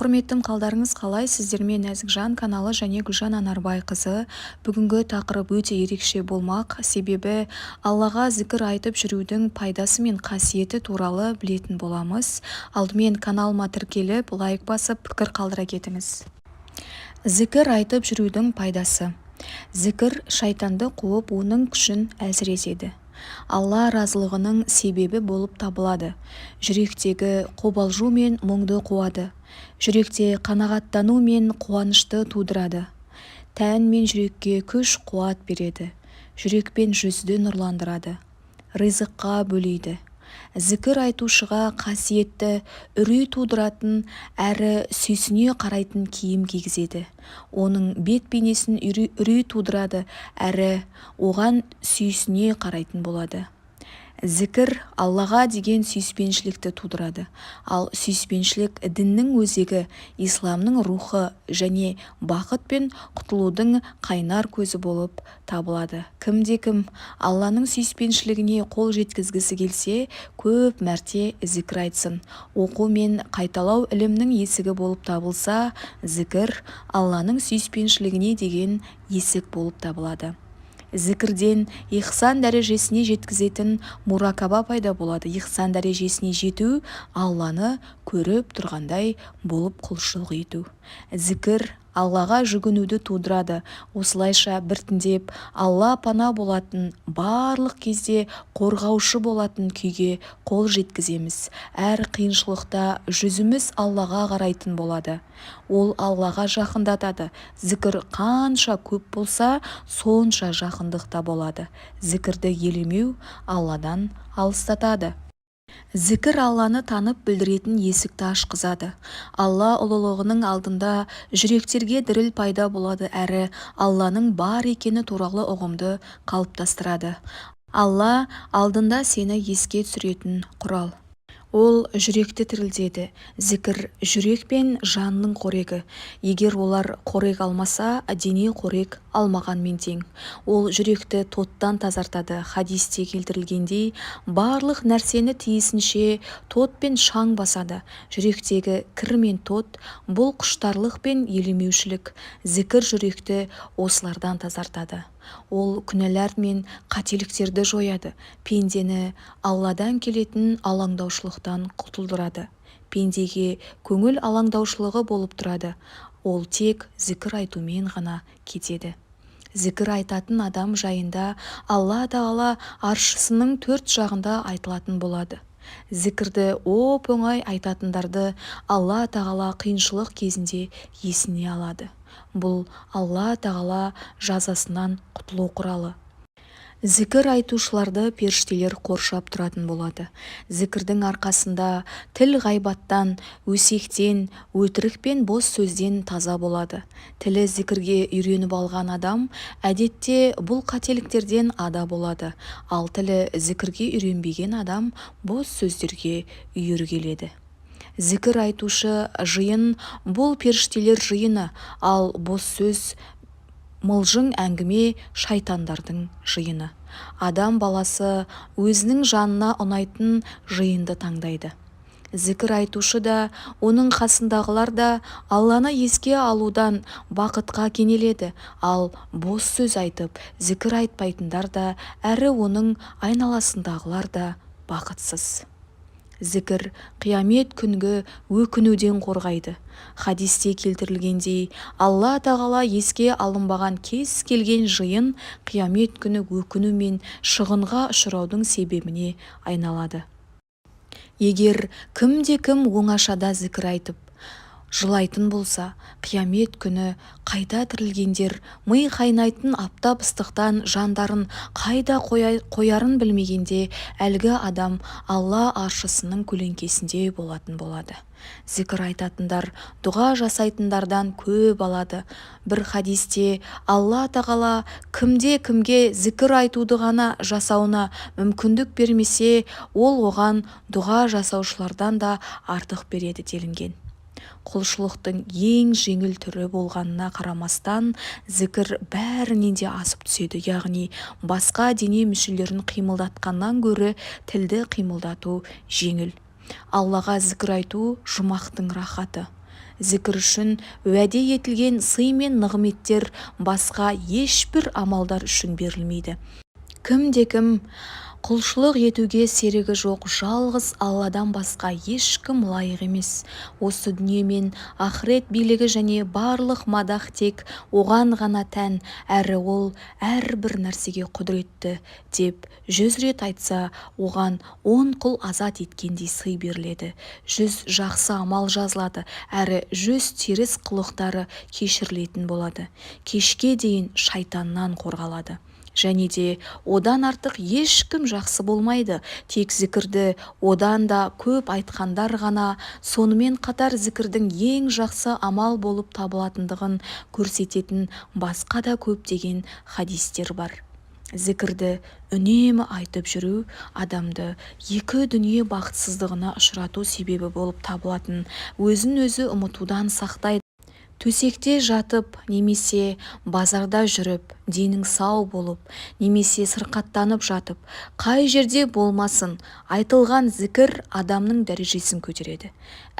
Құрметтім қалдарыңыз қалай? Сіздермен Нәзікжан каналы және Гүлжан Анарбайқызы. Бүгінгі тақырып өте ерекше болмақ. Себебі Аллаға зікір айтып жүрудің пайдасы мен қасиеті туралы білетін боламыз. Алдымен каналыма тіркеліп, лайк басып, пікір қалдыра кетіңіз. Зікір айтып жүрудің пайдасы. Зікір шайтанды қуып, оның күшін әлсіретеді. Алла разылығының себебі болып табылады. Жүректегі қобалжу мен мұңды қуады. Жүректе қанағаттану мен қуанышты тудырады. Тән мен жүрекке күш қуат береді. Жүрек пен жүзді нұрландырады. Ризыққа бөлейді. Зікір айтушыға қасиетті, үрей тудыратын, әрі сүйсіне қарайтын киім кигізеді. Оның бет бейнесін үрей тудырады, әрі оған сүйсіне қарайтын болады. Зікір Аллаға деген сүйіспеншілікті тудырады. Ал сүйіспеншілік діннің өзегі, исламның рухы және бақыт пен құтылудың қайнар көзі болып табылады. Кімде-кім Алланың сүйіспеншілігіне қол жеткізгісі келсе, көп мәрте зікір айтсын. Оқу мен қайталау ілімнің есігі болып табылса, зікір Алланың сүйіспеншілігіне деген есік болып табылады. Зікірден ихсан дәрежесіне жеткізетін муракаба пайда болады. Ихсан дәрежесіне жету Алланы көріп тұрғандай болып құлшылық ету. Зікір Аллаға жүгінуді тудырады. Осылайша біртіндеп Алла пана болатын, барлық кезде қорғаушы болатын күйге қол жеткіземіз. Әр қиыншылықта жүзіміз Аллаға қарайтын болады. Ол Аллаға жақындатады. Зікір қанша көп болса, сонша жақындықта болады. Зікірді елемеу Алладан алыстатады. Зікір Алланы танып білдіретін есікті ашқызады. Алла ұлылығының алдында жүректерге діріл пайда болады, әрі Алланың бар екені туралы ұғымды қалыптастырады. Алла алдында сені еске түсіретін құрал. Ол жүректі тірілдеді. Зікір жүрек пен жанның қорегі. Егер олар қорек алмаса, дене қорек алмағанмен тең. Ол жүректі тоттан тазартады. Хадисте келтірілгендей, барлық нәрсені тиісінше тот пен шаң басады. Жүректегі кір мен тот – бұл құштарлық пен елемеушілік. Зікір жүректі осылардан тазартады. Ол күнәлар мен қателіктерді жояды. Пендені Алладан келетін алаңдаушылықтан құтылдырады. Пендеге көңіл алаңдаушылығы болып тұрады. Ол тек зікір айтумен ғана кетеді. Зікір айтатын адам жайында Алла Тағала аршысының төрт жағында айтылатын болады. Зікірді оп-оңай айтатындарды Алла Тағала қиыншылық кезінде есіне алады. Бұл Алла Тағала жазасынан құтылу құралы. Зікір айтушыларды періштелер қоршап тұратын болады. Зікірдің арқасында тіл ғайбаттан, өсектен, өтірік пен бос сөзден таза болады. Тілі зікірге үйреніп алған адам әдетте бұл қателіктерден ада болады. Ал тілі зікірге үйренбеген адам бос сөздерге үйір келеді. Зікір айтушы жиын бұл періштелер жиыны, ал бос сөз мылжың әңгіме шайтандардың жиыны. Адам баласы өзінің жанына ұнайтын жиынды таңдайды. Зікір айтушы да, оның қасындағылар да Алланы еске алудан бақытқа кенеледі. Ал бос сөз айтып, зікір айтпайтындар да, әрі оның айналасындағылар да бақытсыз. Зікір қиямет күнгі өкінуден қорғайды. Хадисте келтірілгендей, Алла Тағала еске алынбаған кез келген жиын қиямет күні өкіну мен шығынға ұшыраудың себебіне айналады. Егер кімде-кім оңашада зікір айтып жылайтын болса, қиямет күні қайда тірілгендер ми қайнайтын аптап ыстықтан жандарын қайда қоярын білмегенде, әлгі адам Алла аршысының көлеңкесінде болатын болады. Зікір айтатындар дұға жасайтындардан көп алады. Бір хадисте Алла Тағала кімде-кімге зікір айтуды ғана жасауына мүмкіндік бермесе, ол оған дұға жасаушылардан да артық береді делінген. Құлшылықтың ең жеңіл түрі болғанына қарамастан, зікір бәрінен де асып түседі. Яғни басқа дене мүшелерін қимылдатқаннан гөрі тілді қимылдату жеңіл. Аллаға зікір айту жұмақтың рахаты. Зікір үшін уәде етілген сый мен нығметтер басқа ешбір амалдар үшін берілмейді. Кім құлшылық етуге серігі жоқ жалғыз Алладан басқа ешкім лайық емес. Осы дүние мен ақырет билігі және барлық мадақ тек оған ғана тән, әрі ол әрбір нәрсеге құдіретті деп 100 рет айтса, оған 10 құл азат еткендей сый беріледі. 100 жақсы амал жазылады, әрі 100 теріс қылықтары кешірілетін болады. Кешке дейін шайтаннан қорғалады. Және де одан артық ешкім жақсы болмайды. Тек зікірді одан да көп айтқандар ғана, сонымен қатар зікірдің ең жақсы амал болып табылатындығын көрсететін басқа да көптеген хадистер бар. Зікірді үнемі айтып жүру адамды екі дүние бақытсыздығына ұшырату себебі болып табылатын, өзін-өзі ұмытудан сақтайды. Төсекте жатып, немесе базарда жүріп, денің сау болып, немесе сырқаттанып жатып, қай жерде болмасын, айтылған зікір адамның дәрежесін көтереді.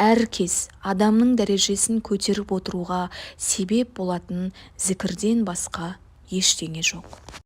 Әр кез адамның дәрежесін көтеріп отыруға себеп болатын зікірден басқа ештеңе жоқ.